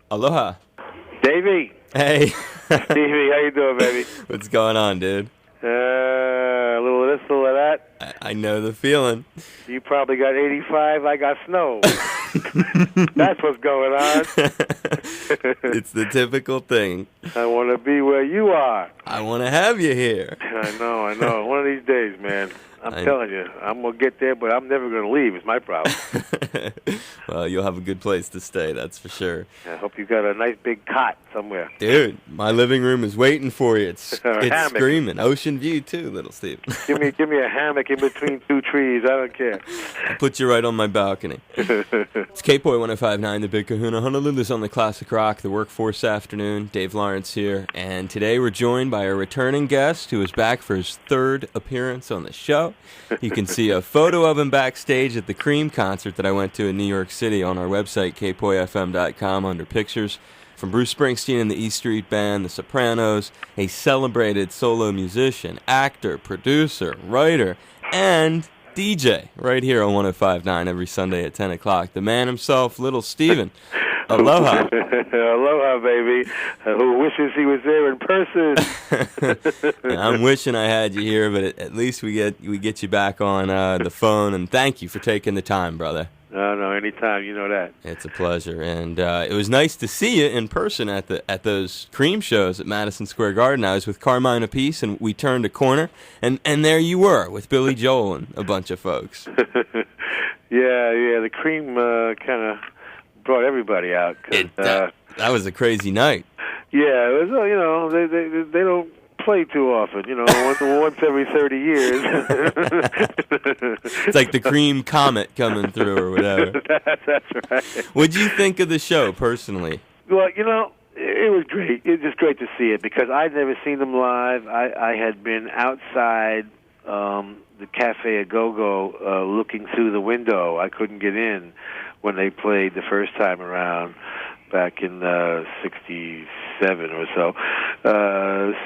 Aloha. Davey. Hey. Stevie, how you doing, baby? What's going on, dude? A little of this, a little of that. I know the feeling. You probably got 85, I got snow. That's what's going on. It's the typical thing. I want to be where you are. I want to have you here. I know. One of these days, man. I'm telling you, I'm going to get there, but I'm never going to leave. It's my problem. Well, you'll have a good place to stay, that's for sure. I hope you got a nice big cot somewhere. Dude, my living room is waiting for you. It's hammock. Screaming. Ocean view, too, little Steve. Give me a hammock in between two trees. I don't care. I'll put you right on my balcony. It's K-Poi 105.9, the Big Kahuna. Honolulu's on the Classic Rock, the Workforce Afternoon. Dave Lawrence here. And today we're joined by a returning guest who is back for his third appearance on the show. You can see a photo of him backstage at the Cream concert that I went to in New York City on our website, kpoifm.com, under pictures from Bruce Springsteen and the E Street Band, The Sopranos, a celebrated solo musician, actor, producer, writer, and DJ right here on 105.9 every Sunday at 10 o'clock. The man himself, little Steven. Aloha. Aloha, baby. Who wishes he was there in person? I'm wishing I had you here, but at least we get you back on the phone, and thank you for taking the time, brother. No, anytime. You know that. It's a pleasure, and it was nice to see you in person at those Cream shows at Madison Square Garden. I was with Carmine Appice, and we turned a corner, and there you were with Billy Joel and a bunch of folks. Yeah. The Cream kind of brought everybody out. That was a crazy night. Yeah, it was. They don't play too often. Once every 30 years. It's like the Cream comet coming through or whatever. That's right. What'd you think of the show personally? Well, it was great. It was just great to see it because I'd never seen them live. I had been outside the Cafe A Go-Go looking through the window. I couldn't get in when they played the first time around back in 67 or so.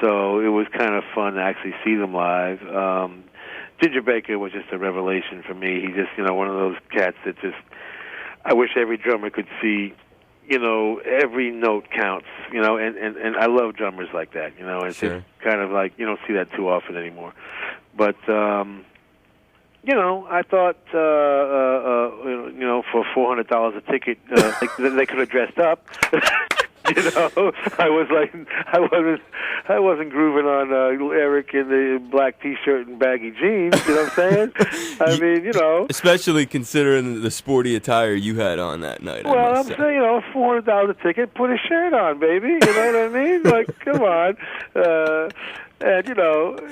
So it was kind of fun to actually see them live. Ginger Baker was just a revelation for me. He's just, one of those cats that just, I wish every drummer could see, every note counts, and I love drummers like that, It's sure. just kind of like, you don't see that too often anymore. But, I thought, for $400 a ticket, they could have dressed up. I wasn't grooving on Eric in the black T-shirt and baggy jeans. You know what I'm saying? Especially considering the sporty attire you had on that night. Well, I'm saying, $400 a ticket, put a shirt on, baby. You know what I mean? Like, come on. And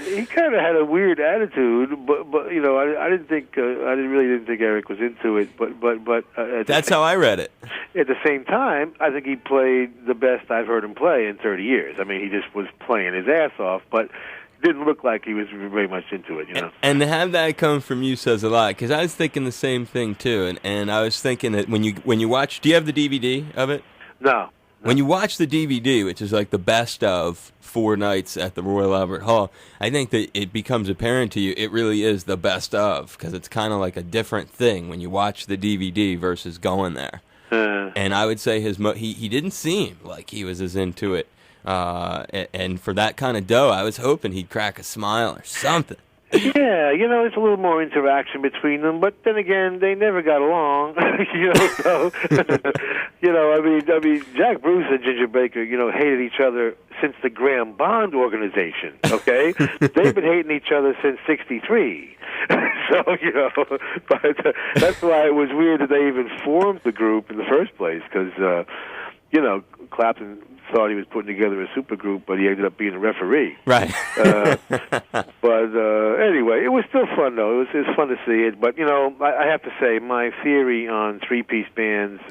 he kind of had a weird attitude, but I really didn't think Eric was into it. But that's how I read it. At the same time, I think he played the best I've heard him play in 30 years. I mean, he just was playing his ass off, but didn't look like he was very much into it. And to have that come from you says a lot, because I was thinking the same thing too. And I was thinking that when you watch, do you have the DVD of it? No. When you watch the DVD, which is like the best of 4 nights at the Royal Albert Hall, I think that it becomes apparent to you it really is the best of, because it's kind of like a different thing when you watch the DVD versus going there. And I would say he didn't seem like he was as into it. And for that kind of dough, I was hoping he'd crack a smile or something. Yeah, it's a little more interaction between them, but then again, they never got along. So I mean, Jack Bruce and Ginger Baker, hated each other since the Graham Bond organization. Okay, they've been hating each other since '63. So but that's why it was weird that they even formed the group in the first place, because Clapton thought he was putting together a supergroup, but he ended up being a referee. Right. But anyway, it was still fun, though. It was fun to see it. But, I have to say, my theory on three-piece bands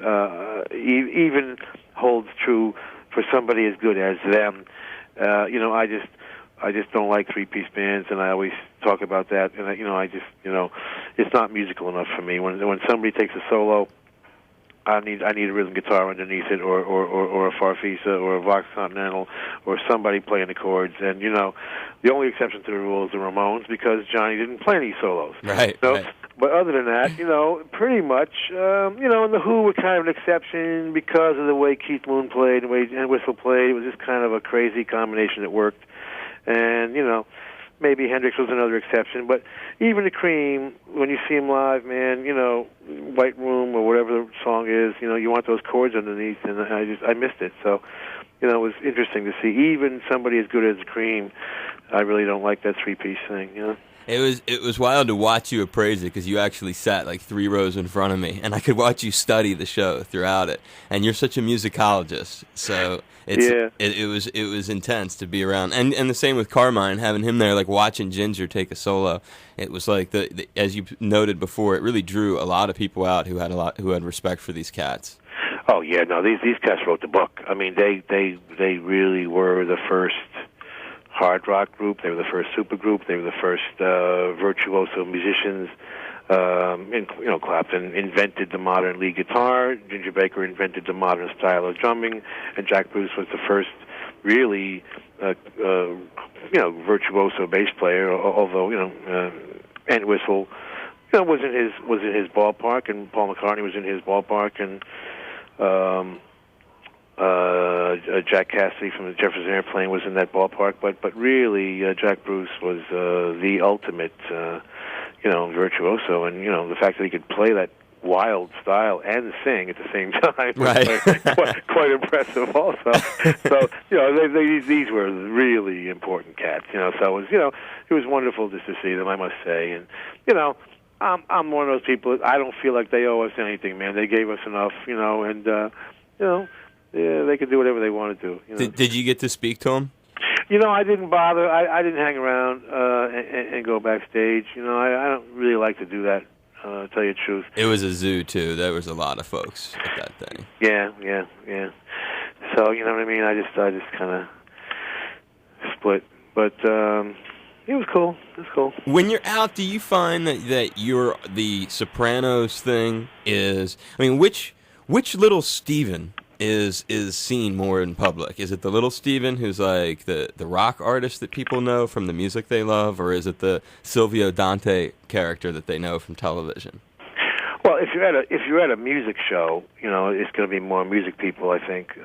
even holds true for somebody as good as them. I just don't like three-piece bands, and I always talk about that. And, it's not musical enough for me. When somebody takes a solo, I need a rhythm guitar underneath it, or a Farfisa, or a Vox Continental, or somebody playing the chords. And the only exception to the rule is the Ramones, because Johnny didn't play any solos. Right. So, right. But other than that, pretty much, and the Who were kind of an exception because of the way Keith Moon played and the way Entwistle played. It was just kind of a crazy combination that worked. And, maybe Hendrix was another exception. But even the Cream, when you see him live, man, White Room or whatever the song is, you want those chords underneath, and I missed it. So, it was interesting to see. Even somebody as good as the Cream, I really don't like that three-piece thing, It was wild to watch you appraise it because you actually sat like 3 rows in front of me, and I could watch you study the show throughout it. And you're such a musicologist, so it was intense to be around. And the same with Carmine, having him there, like watching Ginger take a solo. It was like as you noted before, it really drew a lot of people out who had respect for these cats. Oh yeah, no, these cats wrote the book. I mean, they really were the first hard rock group. They were the first supergroup. They were the first virtuoso musicians. Clapton invented the modern lead guitar. Ginger Baker invented the modern style of drumming, and Jack Bruce was the first really, virtuoso bass player. Although Entwistle, was in his ballpark, and Paul McCartney was in his ballpark, and Jack Cassidy from the Jefferson Airplane was in that ballpark, but really Jack Bruce was the ultimate, virtuoso, and the fact that he could play that wild style and sing at the same time was quite impressive also. So these were really important cats. So it was wonderful just to see them, I must say, and I'm one of those people. I don't feel like they owe us anything, man. They gave us enough, and yeah, they could do whatever they want to do. Did you get to speak to them? I didn't bother. I didn't hang around and go backstage. I don't really like to do that, to tell you the truth. It was a zoo, too. There was a lot of folks at that thing. Yeah. So, you know what I mean? I just kind of split. But it was cool. When you're out, do you find that the Sopranos thing is... I mean, which little Steven is seen more in public? Is it the little Steven who's like the rock artist that people know from the music they love, or is it the Silvio Dante character that they know from television? Well, if you're at a music show, it's going to be more music people, I think,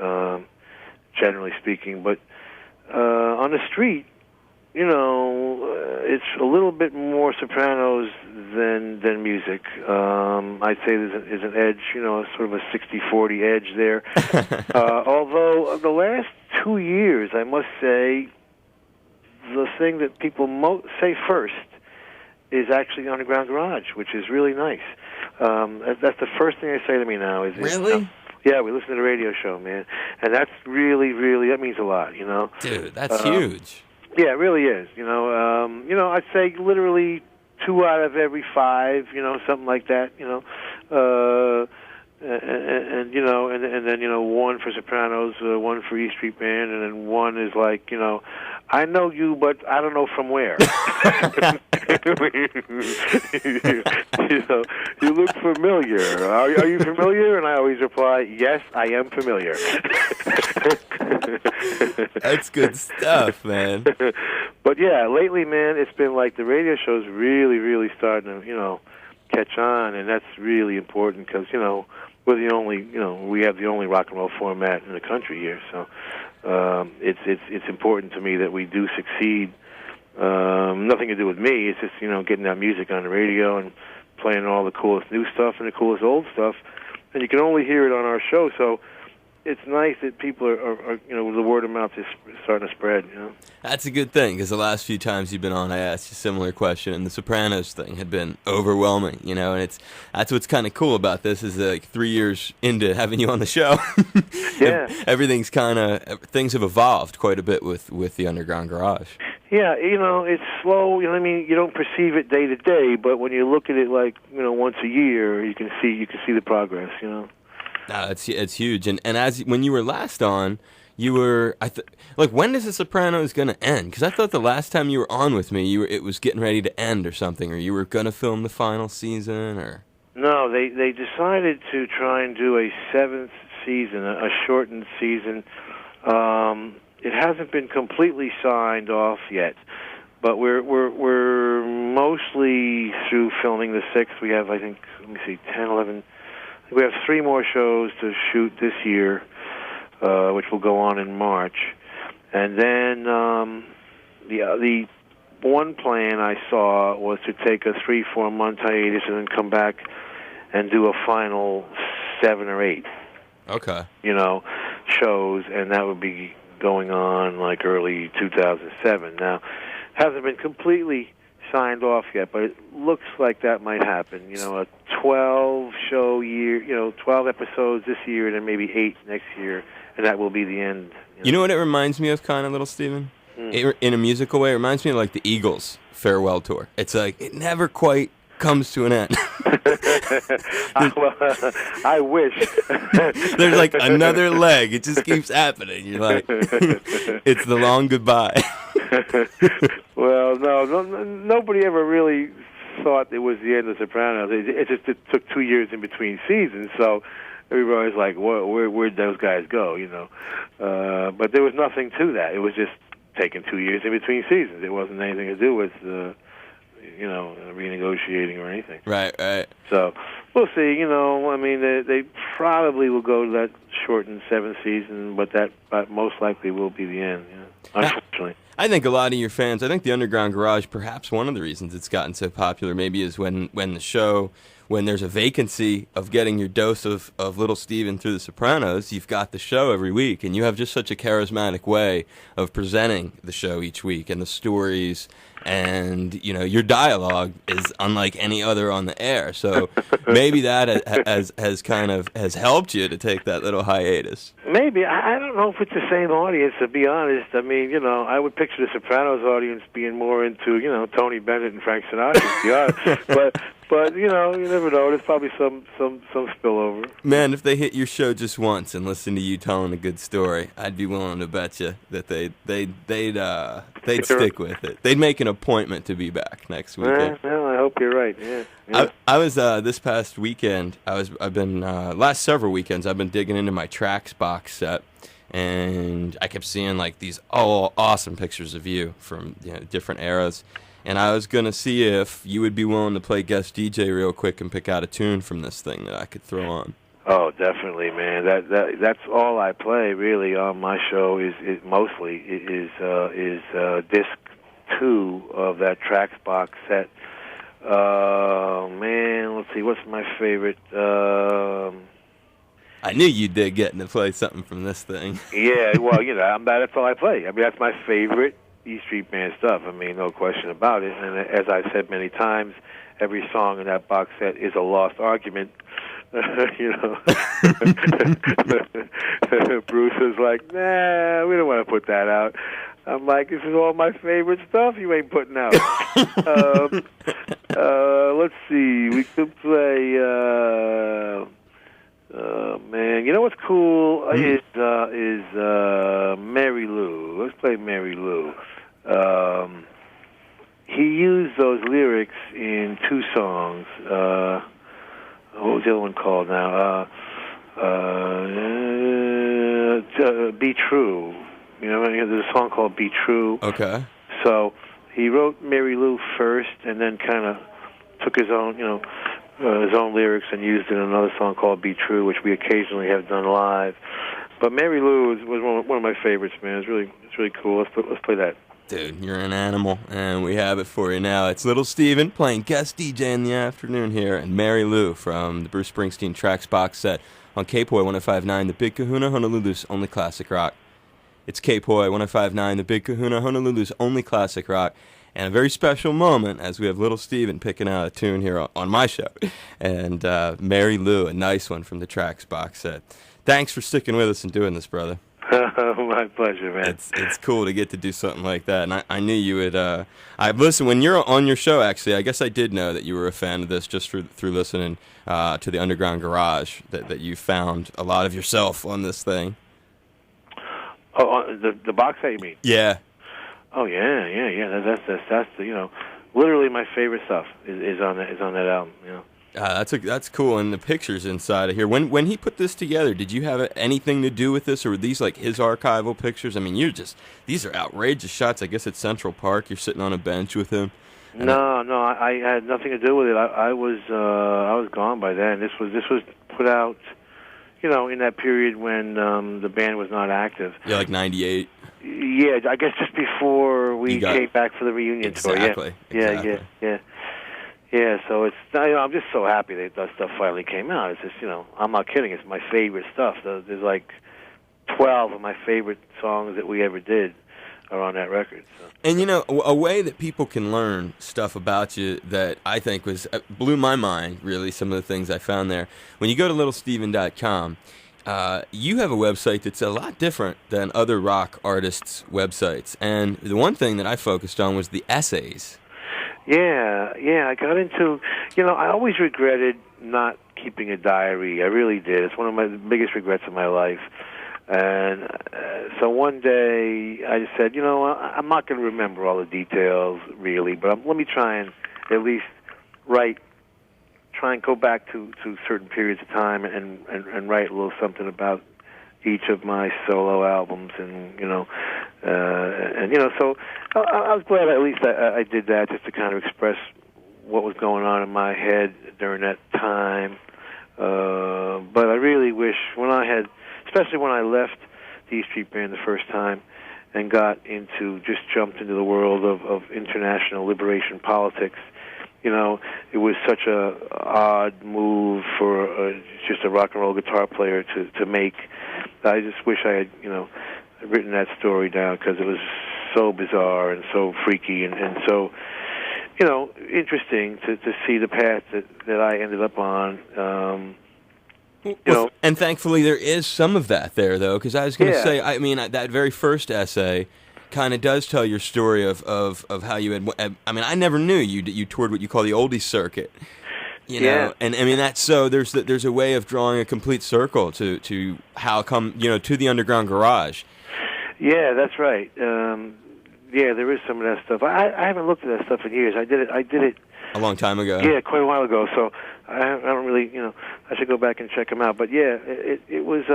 generally speaking. But on the street, it's a little bit more Sopranos than music. I'd say there's an edge, sort of a 60-40 edge there. Although the last 2 years, I must say, the thing that people say first is actually Underground Garage, which is really nice. That's the first thing they say to me now. Really? Yeah, we listen to the radio show, man, and that's really, really, that means a lot, Dude, that's huge. Yeah, it really is. I'd say literally 2 out of every 5, something like that. And then 1 for Sopranos, 1 for E Street Band, and then 1 is like, I know you, but I don't know from where. You look familiar. Are you familiar? And I always reply, yes, I am familiar. That's good stuff, man. But yeah, lately, man, it's been like the radio show's really, really starting to, catch on, and that's really important because, we're the only, we have the only rock and roll format in the country here, so it's important to me that we do succeed. Nothing to do with me. It's just getting that music on the radio and playing all the coolest new stuff and the coolest old stuff, and you can only hear it on our show. So it's nice that people are the word of mouth is starting to spread. That's a good thing because the last few times you've been on, I asked you a similar question, and the Sopranos thing had been overwhelming. And that's what's kind of cool about this is that, like 3 years into having you on the show, yeah, things have evolved quite a bit with the Underground Garage. Yeah, it's slow. I mean, you don't perceive it day to day, but when you look at it like once a year, you can see the progress. No, it's huge. And when you were last on, you were when is the Sopranos going to end? Because I thought the last time you were on with me, it was getting ready to end or something, or you were going to film the final season, or no? They decided to try and do a 7th season, a shortened season. It hasn't been completely signed off yet, but we're mostly through filming the 6th. We have, I think, let me see, 10, 11. We have 3 more shows to shoot this year, which will go on in March. And then the one plan I saw was to take a 3-4 month hiatus and then come back and do a final 7 or 8. Okay. Shows, and that would be going on like early 2007. Now, hasn't been completely signed off yet, but it looks like that might happen. A 12-show year, 12 episodes this year, and then maybe 8 next year, and that will be the end. You know what it reminds me of, kind of, little Steven? In a musical way, it reminds me of like the Eagles' farewell tour. It's like it never quite comes to an end. I wish. There's like another leg. It just keeps happening. You're like, it's the long goodbye. Well, no, nobody ever really thought it was the end of Sopranos. It took 2 years in between seasons, so everybody was like, where'd those guys go, But there was nothing to that. It was just taking 2 years in between seasons. It wasn't anything to do with renegotiating or anything. Right. So we'll see. They probably will go to that shortened 7th season, but that most likely will be the end. Unfortunately. I think a lot of your fans, I think the Underground Garage, perhaps one of the reasons it's gotten so popular maybe is when there's a vacancy of getting your dose of Little Steven through The Sopranos, you've got the show every week, and you have just such a charismatic way of presenting the show each week and the stories, and your dialogue is unlike any other on the air. So maybe that has helped you to take that little hiatus. Maybe. I don't know if it's the same audience, to be honest. I mean, I would picture the Sopranos audience being more into, Tony Bennett and Frank Sinatra, to be honest. But you never know. There's probably some spillover. Man, if they hit your show just once and listen to you telling a good story, I'd be willing to bet you that they'd stick with it. They'd make an appointment to be back next weekend. Well, I hope you're right. Yeah. I was this past weekend. I've been last several weekends. I've been digging into my Tracks box set, and I kept seeing like these awesome pictures of you from different eras. And I was going to see if you would be willing to play guest DJ real quick and pick out a tune from this thing that I could throw on. Oh, definitely, man. That's all I play really on my show. Is disc 2 of that Tracks box set. Man, let's see. What's my favorite? I knew you did getting to play something from this thing. Yeah, well, that's all I play. I mean, that's my favorite E Street Band stuff. I mean, no question about it. And as I've said many times, every song in that box set is a lost argument. Bruce is like, nah, we don't want to put that out. I'm like, this is all my favorite stuff you ain't putting out. Let's see. We could play... man, you know what's cool is Mary Lou. Let's play Mary Lou. He used those lyrics in 2 songs. What was the other one called now? Be True. There's a song called Be True. Okay. So he wrote Mary Lou first, and then kind of took his own lyrics and used it in another song called Be True, which we occasionally have done live. But Mary Lou was one of my favorites, man. It's really cool. Let's play that. Dude, you're an animal, and we have it for you now. It's Little Steven playing guest DJ in the afternoon here, and Mary Lou from the Bruce Springsteen Tracks box set on K-Poi 105.9, the Big Kahuna, Honolulu's only classic rock. It's K-Poi 105.9, the Big Kahuna, Honolulu's only classic rock. And a very special moment as we have Little Steven picking out a tune here on my show. And Mary Lou, a nice one from the Tracks box set. Thanks for sticking with us and doing this, brother. My pleasure, man. It's cool to get to do something like that. And I knew you would... listen, when you're on your show, actually, I guess I did know that you were a fan of this just through listening to the Underground Garage, that you found a lot of yourself on this thing. Oh, the box set, you mean? Yeah. Oh yeah. That's literally my favorite stuff is on that album. That's cool, and the pictures inside of here. When he put this together, did you have anything to do with this, or were these like his archival pictures? I mean, these are outrageous shots. I guess at Central Park, you're sitting on a bench with him. No, I had nothing to do with it. I was gone by then. This was put out, in that period when the band was not active. Yeah, like '98. Yeah, I guess just before we came back for the reunion tour. Yeah. Yeah, so it's I'm just so happy that stuff finally came out. It's just I'm not kidding. It's my favorite stuff. There's like 12 of my favorite songs that we ever did are on that record. So. And a way that people can learn stuff about you that I think blew my mind. Really, some of the things I found there. When you go to littlesteven.com, you have a website that's a lot different than other rock artists' websites. And the one thing that I focused on was the essays. Yeah, I got into, I always regretted not keeping a diary. I really did. It's one of my biggest regrets of my life. And so one day I just said, I'm not going to remember all the details, really, but let me try and at least try and go back to certain periods of time and write a little something about each of my solo albums, and so I was glad at least I did that, just to kind of express what was going on in my head during that time. But I really wish especially when I left the E Street Band the first time and jumped into the world of international liberation politics. It was such a odd move for just a rock and roll guitar player to make. I just wish I had, written that story down, because it was so bizarre and so freaky and so, interesting to see the path that I ended up on. And thankfully there is some of that there, though, because I was going to say, I mean, that very first essay kind of does tell your story of how you had. I mean, I never knew you toured what you call the oldies circuit. And I mean that's so. There's a way of drawing a complete circle to how come to the underground garage. Yeah, that's right. There is some of that stuff. I haven't looked at that stuff in years. I did it a long time ago. Yeah, quite a while ago. So I don't really, I should go back and check them out. But yeah, it was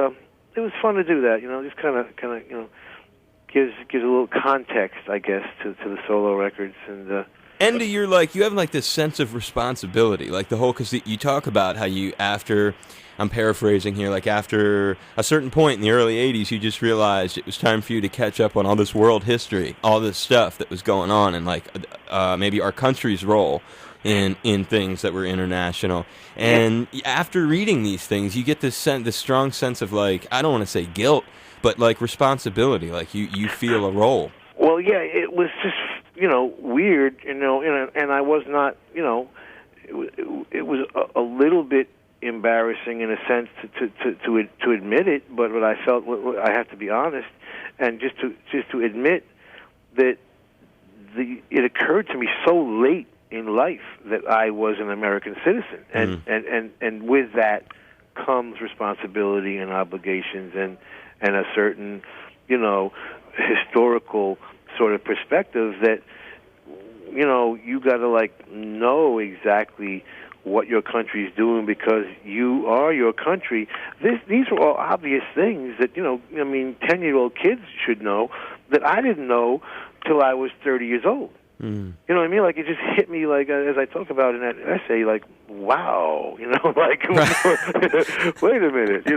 fun to do that. Just kind of gives a little context, I guess, to the solo records and you're you have this sense of responsibility, the whole, because you talk about how I'm paraphrasing here, after a certain point in the early 80s, you just realized it was time for you to catch up on all this world history, all this stuff that was going on, and maybe our country's role in things that were international. And after reading these things, you get this strong sense of I don't want to say guilt, but responsibility, you feel a role. Well, yeah, it was just weird, and I was not, it was a little bit embarrassing in a sense to admit it, but what I felt, I have to be honest, and just to admit that it occurred to me so late in life that I was an American citizen, and with that comes responsibility and obligations and a certain historical sort of perspective that you got to know exactly what your country's doing, because you are your country. These are all obvious things that 10-year-old kids should know that I didn't know till I was 30 years old. You know what I mean? It just hit me as I talk about in that essay, wow, wait a minute,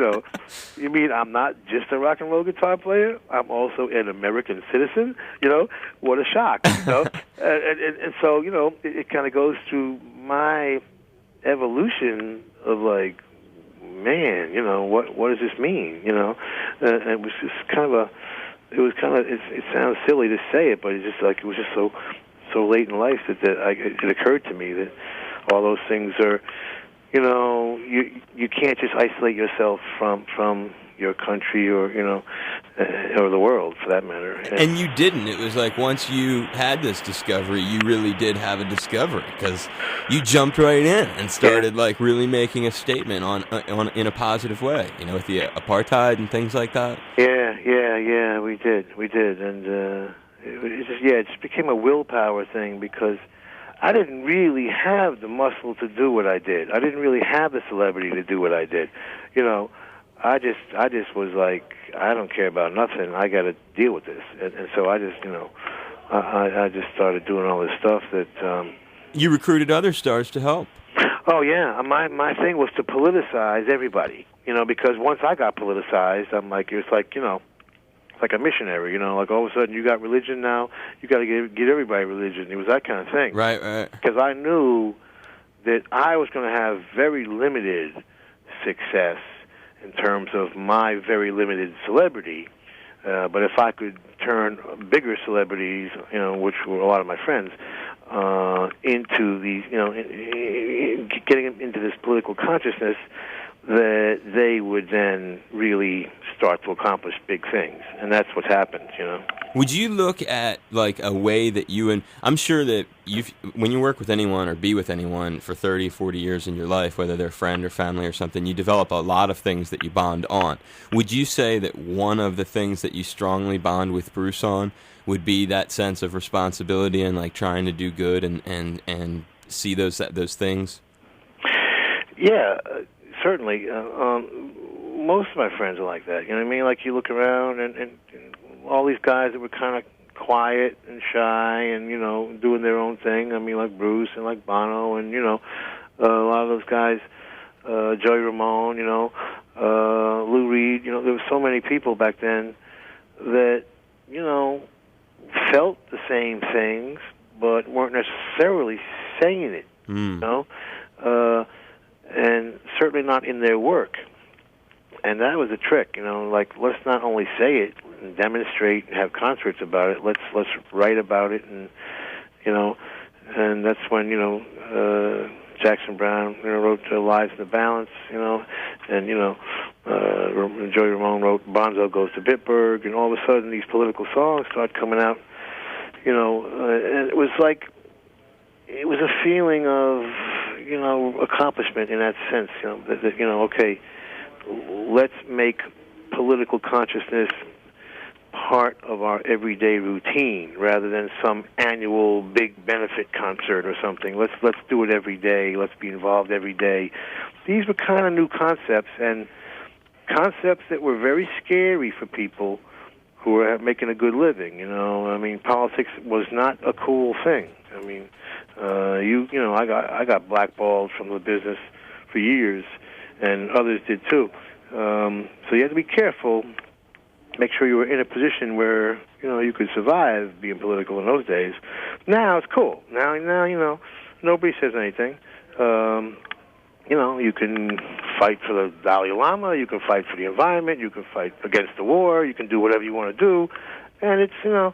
you mean I'm not just a rock and roll guitar player? I'm also an American citizen? What a shock, and so, it kind of goes through my evolution of man, what does this mean? And it was just it sounds silly to say it, but it's just it was just so late in life that it occurred to me that all those things are, you can't just isolate yourself from your country or the world for that matter. And you didn't. It was once you had this discovery, you really did have a discovery, because you jumped right in and started really making a statement on in a positive way, with the apartheid and things like that. Yeah, we did, and it just became a willpower thing, because I didn't really have the muscle to do what I did. I didn't really have the celebrity to do what I did. You know, I just was like, I don't care about nothing. I got to deal with this. And so I just, you know, I just started doing all this stuff that... You recruited other stars to help. Oh, yeah. My thing was to politicize everybody, you know, because once I got politicized, I'm like, it's like, you know, like a missionary, you know, like all of a sudden you got religion now, you got to get everybody religion. It was that kind of thing. Right. Because I knew that I was going to have very limited success in terms of my very limited celebrity. But if I could turn bigger celebrities, you know, which were a lot of my friends, into these, you know, getting them into this political consciousness, that they would then really start to accomplish big things. And that's what happened, you know. Would you look at, like, a way that you and... I'm sure that when you work with anyone or be with anyone for 30, 40 years in your life, whether they're a friend or family or something, you develop a lot of things that you bond on. Would you say that one of the things that you strongly bond with Bruce on would be that sense of responsibility and, like, trying to do good and see those things? Yeah, certainly. Most of my friends are like that. You know what I mean? Like, you look around and all these guys that were kind of quiet and shy and, you know, doing their own thing. I mean, like Bruce and like Bono and, you know, a lot of those guys, Joey Ramone, you know, Lou Reed. You know, there were so many people back then that, you know, felt the same things but weren't necessarily saying it, you know, and certainly not in their work. And that was a trick, you know, like, let's not only say it and demonstrate and have concerts about it, let's write about it, and, you know, and that's when, you know, Jackson Browne, you know, wrote Lives in the Balance, you know, and, you know, Joey Ramone wrote Bonzo Goes to Bitburg, and all of a sudden these political songs start coming out, you know, and it was like, it was a feeling of, you know, accomplishment in that sense, you know, that you know, okay, let's make political consciousness part of our everyday routine rather than some annual big benefit concert or something. Let's do it every day. Let's be involved every day. These were kind of new concepts, and concepts that were very scary for people who were making a good living. You know, I mean, politics was not a cool thing. I mean, you know, I got blackballed from the business for years, and others did too. So you had to be careful, make sure you were in a position where, you know, you could survive being political in those days. Now it's cool. Now you know, nobody says anything. You know, you can fight for the Dalai Lama, you can fight for the environment, you can fight against the war, you can do whatever you want to do, and it's, you know,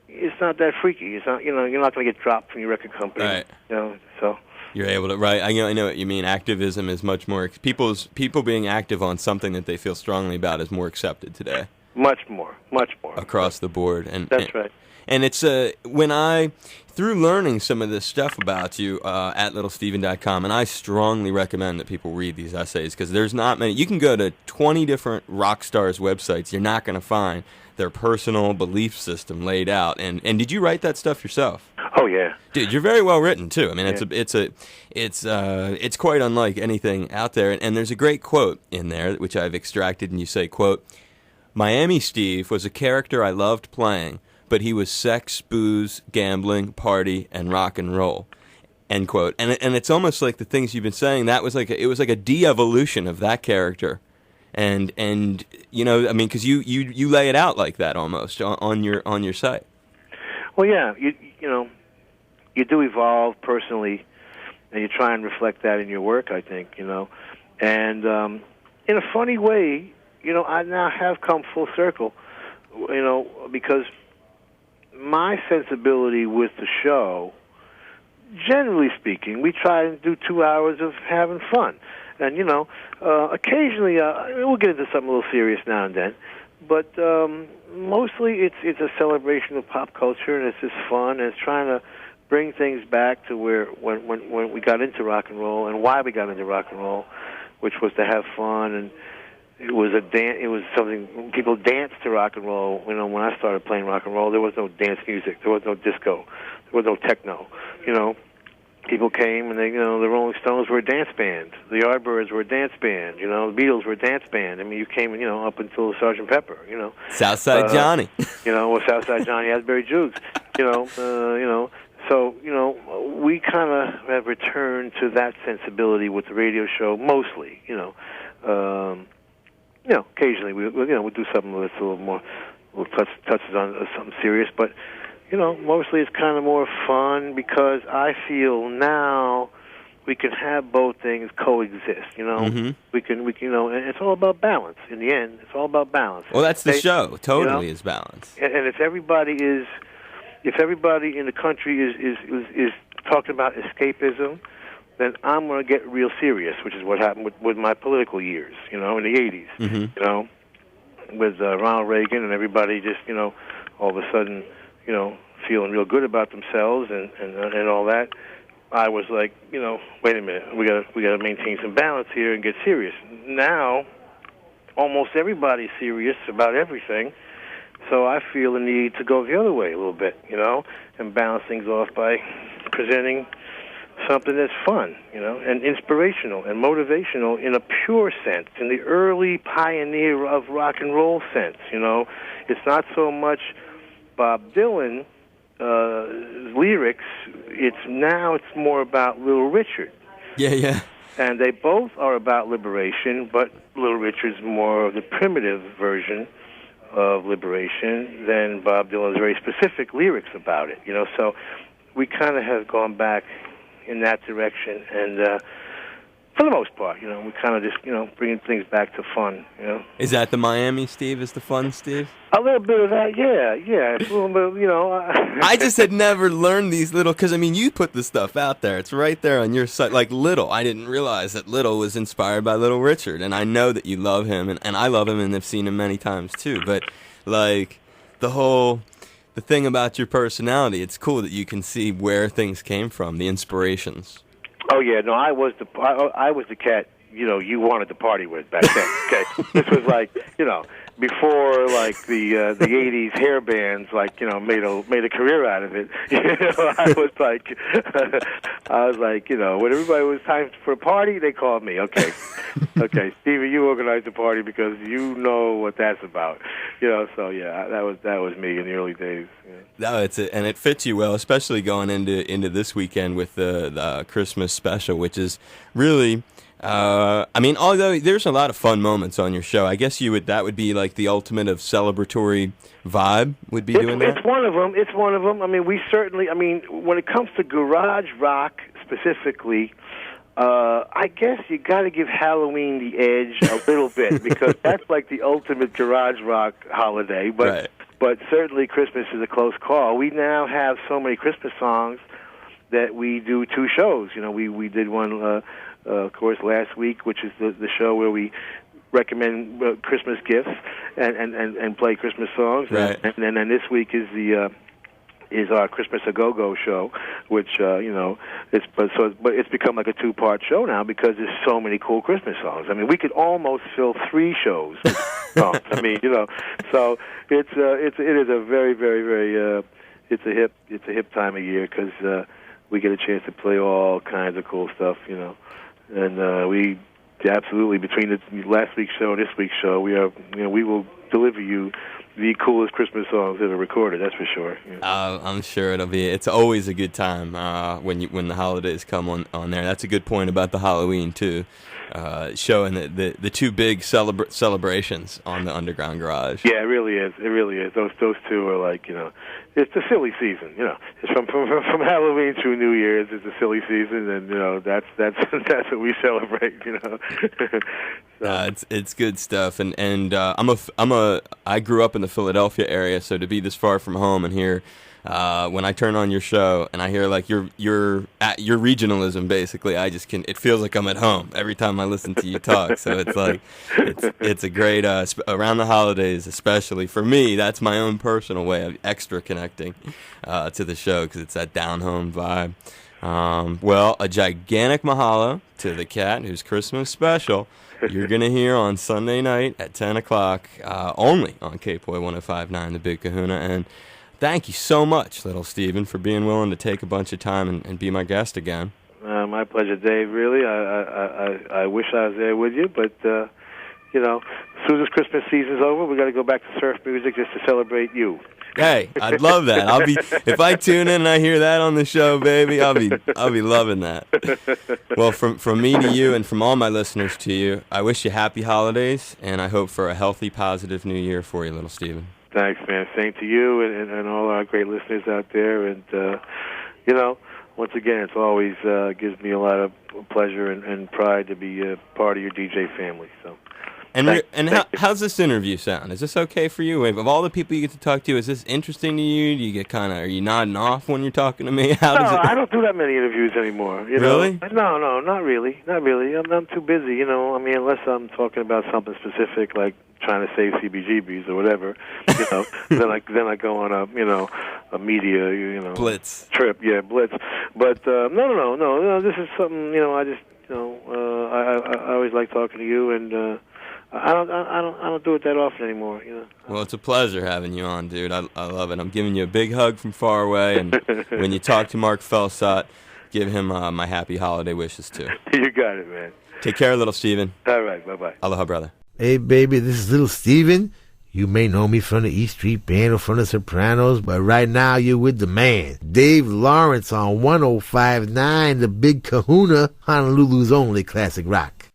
it's not that freaky. It's not, you know, you're not going to get dropped from your record company. Right. You know, so... You're able to, right? I know what you mean. Activism is much more, people being active on something that they feel strongly about is more accepted today. Much more. Across the board. That's right. And it's, through learning some of this stuff about you at littlesteven.com, and I strongly recommend that people read these essays, because there's not many. You can go to 20 different rock stars' websites. You're not going to find their personal belief system laid out. And did you write that stuff yourself? Oh yeah, dude, you're very well written too. I mean, it's quite unlike anything out there. And there's a great quote in there which I've extracted, and you say, quote, "Miami Steve was a character I loved playing, but he was sex, booze, gambling, party, and rock and roll." End quote. And it's almost like the things you've been saying. That was like it was like a de-evolution of that character. And you know, I mean, because you lay it out like that almost on your site. Well, yeah, you know, you do evolve personally, and you try and reflect that in your work, I think, you know. And in a funny way, you know, I now have come full circle, you know, because my sensibility with the show, generally speaking, we try and do 2 hours of having fun. And, you know, occasionally, we'll get into something a little serious now and then, but mostly it's a celebration of pop culture, and it's just fun, and it's trying to bring things back to where when we got into rock and roll and why we got into rock and roll, which was to have fun It was It was something people danced to rock and roll. You know, when I started playing rock and roll, there was no dance music. There was no disco. There was no techno. You know, people came and the Rolling Stones were a dance band. The Yardbirds were a dance band. You know, the Beatles were a dance band. I mean, you came, up until Sgt. Pepper. You know, Southside Johnny. Or Southside Johnny, Asbury Jukes. So, we kind of have returned to that sensibility with the radio show, mostly, occasionally we'll do something that's a little more, touches on something serious, but, mostly it's kind of more fun because I feel now we can have both things coexist, Mm-hmm. We can, and it's all about balance. In the end, it's all about balance. Well, that's the show. Totally is balance. And if everybody in the country is talking about escapism, then I'm going to get real serious, which is what happened with my political years, in the 80s, Mm-hmm. with Ronald Reagan and everybody just, all of a sudden, feeling real good about themselves and all that. I was like, wait a minute, we got to maintain some balance here and get serious. Now, almost everybody's serious about everything. So I feel the need to go the other way a little bit, and balance things off by presenting something that's fun, and inspirational and motivational in a pure sense, in the early pioneer of rock and roll sense, It's not so much Bob Dylan lyrics. It's more about Little Richard. Yeah. And they both are about liberation, but Little Richard's more of the primitive version of liberation than Bob Dylan's very specific lyrics about it, So we kind of have gone back in that direction, and for the most part, we kind of just, bringing things back to fun, Is that the Miami Steve? Is the fun Steve? A little bit of that, yeah. It's a little bit, I just had never learned these little, because, you put the stuff out there. It's right there on your site. Like Little, I didn't realize that Little was inspired by Little Richard, and I know that you love him, and I love him, and have seen him many times, too. But, like, the thing about your personality, it's cool that you can see where things came from, the inspirations. Oh yeah, no, I was the cat, you wanted to party with back then. Okay, this was like, before like the '80s hair bands, like made a career out of it. I was like, when everybody was time for a party, they called me. Okay, Stevie, you organize the party because you know what that's about. So yeah, that was me in the early days. Yeah. No, and it fits you well, especially going into this weekend with the Christmas special, which is really. Although there's a lot of fun moments on your show, I guess that would be like the ultimate of celebratory vibe. Would be doing that. It's one of them. We certainly. When it comes to garage rock specifically, I guess you got to give Halloween the edge a little bit because that's like the ultimate garage rock holiday. But right. But certainly Christmas is a close call. We now have so many Christmas songs that we do two shows. We did one. Of course, last week, which is the show where we recommend Christmas gifts and play Christmas songs, right. and then this week is our Christmas A Go-Go show, which it's become like a two-part show now because there's so many cool Christmas songs. We could almost fill 3 shows with songs. So it is a very, very, very it's a hip time of year because we get a chance to play all kinds of cool stuff, And we absolutely, between the last week's show and this week's show, we will deliver you the coolest Christmas songs ever recorded. That's for sure. I'm sure it's always a good time when the holidays come on there. That's a good point about the Halloween too, showing the two big celebrations on the Underground Garage. Yeah, it really is. Those two are like it's the silly season. It's from Halloween through New Year's. It's a silly season, and that's what we celebrate. So. It's good stuff, and I grew up in the Philadelphia area, so to be this far from home and hear when I turn on your show and I hear like your regionalism, basically, it feels like I'm at home every time I listen to you talk. So it's like it's a great around the holidays, especially for me. That's my own personal way of extra connecting to the show because it's that down home vibe. Well, a gigantic mahalo to the cat whose Christmas special you're going to hear on Sunday night at 10 o'clock, only on K-Poi 105.9, The Big Kahuna. And thank you so much, little Steven, for being willing to take a bunch of time and be my guest again. My pleasure, Dave, really. I wish I was there with you, but, you know, as soon as Christmas season's over, we got to go back to surf music just to celebrate you. Hey, I'd love that. If I tune in and I hear that on the show, baby, I'll be loving that. Well, from me to you and from all my listeners to you, I wish you happy holidays, and I hope for a healthy, positive new year for you, little Steven. Thanks, man. Same to you and all our great listeners out there. And, you know, once again, it's always gives me a lot of pleasure and pride to be a part of your DJ family. So. How's this interview sound? Is this okay for you? Of all the people you get to talk to, is this interesting to you? Do you get are you nodding off when you're talking to me? I don't do that many interviews anymore. You know? Really? No, not really. Not really. I'm too busy, you know. I mean, unless I'm talking about something specific, like trying to save CBGBs or whatever, you know, then I go on a media, blitz trip, blitz. But no. This is something, I just, I always like talking to you, and I don't do it that often anymore, Well, it's a pleasure having you on, dude. I love it. I'm giving you a big hug from far away, and when you talk to Mark Felsot, give him my happy holiday wishes too. You got it, man. Take care, little Steven. All right, bye-bye. Aloha, brother. Hey, baby, this is little Steven. You may know me from the E Street Band or from the Sopranos, but right now you're with the man, Dave Lawrence on 105.9, The Big Kahuna, Honolulu's only classic rock.